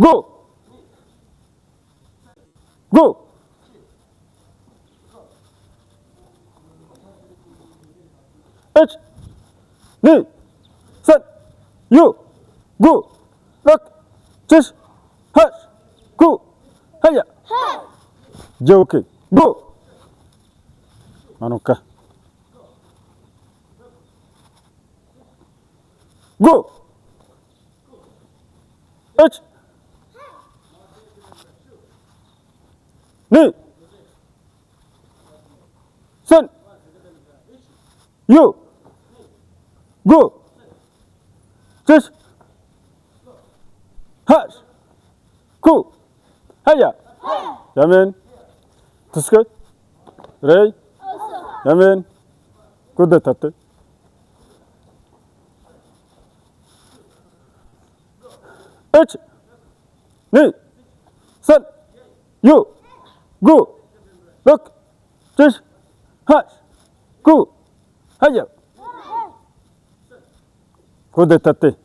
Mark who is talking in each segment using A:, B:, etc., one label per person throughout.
A: Go. Go. H. Ni. Set. You. Go. Look. Tish. Hush. Go. Haya. Joke. Go. Manuka. Go. H. Ni. Sen. You. Go. Tish. Hush. Ku. Haya. Yamin. Tuske. Ray. Yamin. Kudatate. H. Ni. Sen. You. Go. Look. Tish. Hush. Ku. Haya. Kudatate.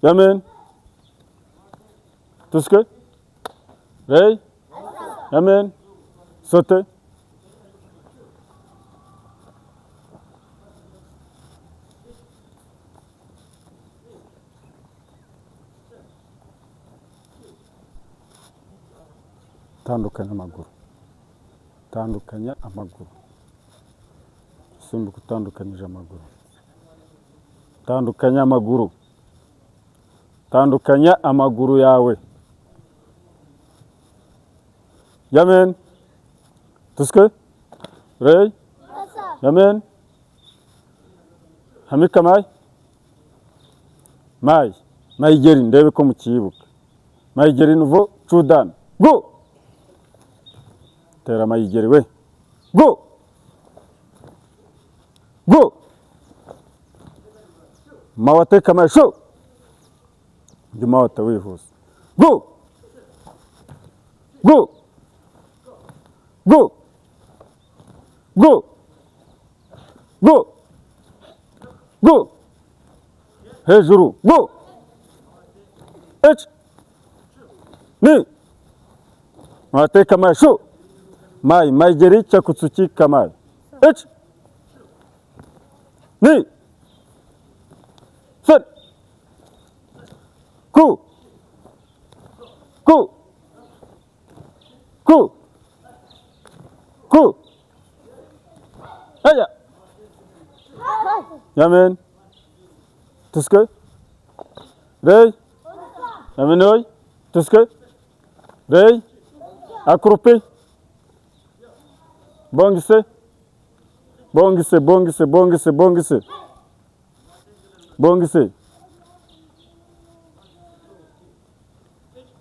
A: Yamin. Tuske. Ray. Yamin. Sote. Tandukanya amaguru. Tandukanya amaguru. Simbuka utandukanyije amaguru. Tandukanya amaguru. Tandukanya amaguru yawe. Yamin. Tuske. Ray. Yamin. Hamika Mai. Mai. Maigeri ndebe ko mukibuka. Maigeri nuvo Chudan. Go. Tera Maigeri we. Go. Go. Mawate kama show. Jumawata we host. Go. Go. Go. Go. Go. Go. Hejuru. Go. H. Ni. Mawate kama show. Mai. Maigeri chakutsuchi kamai. H. Ni. Sen. Ku. Ku. Ku. Ku. Haya. Yamin. Tuske. Ray. Yamin oy. Tuske. Ray. Accroupi. Bongise. Bongise, bongise, bongise, bongise. Bongise.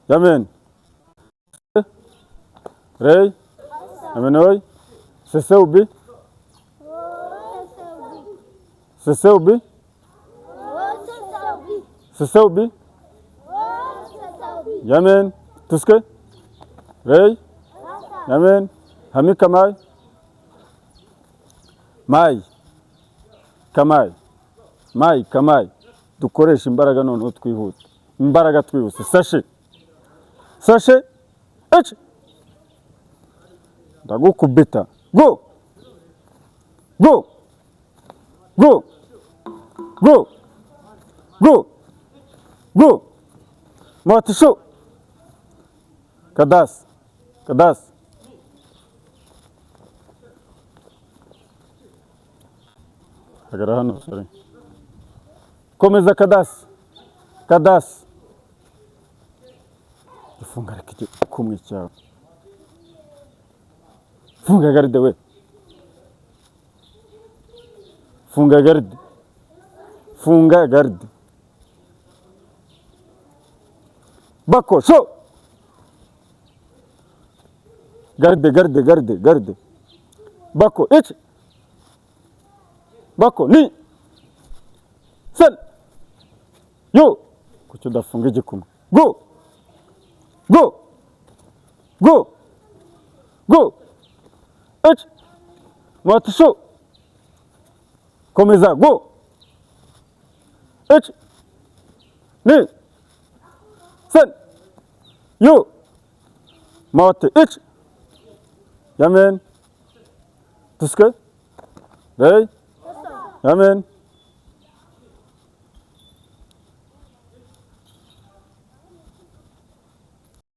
A: Yamin. Ray. Yamin oy. Seseubi. Seseubi. Seseubi. Yamin. Tuske. Ray. Yamin. Hamika Mai. Mai. Kamai. Mai. Kamai. Dukoresha imbaraga none twihuta. Imbaraga twihuse. Sashe. Sashe. H. Ndagukubita. Go. Go. Go. Go. Go. Go. Matisho. Kadas. Kadas. Agora hano, sorry. Komeza Kadas. Kadas. Funga rikije kumwe cyawe. Funga garde we. Funga garde. Funga garde. Bako show. Garde, garde, garde, garde. Bako ich. Bako ni. Sen. Yo. Kucho dafunga igikumwe. Go. Go. Go. Go. Ich. Matisho. Komeza. Go. ich ni sen you mate ich yamen tuske hey yamen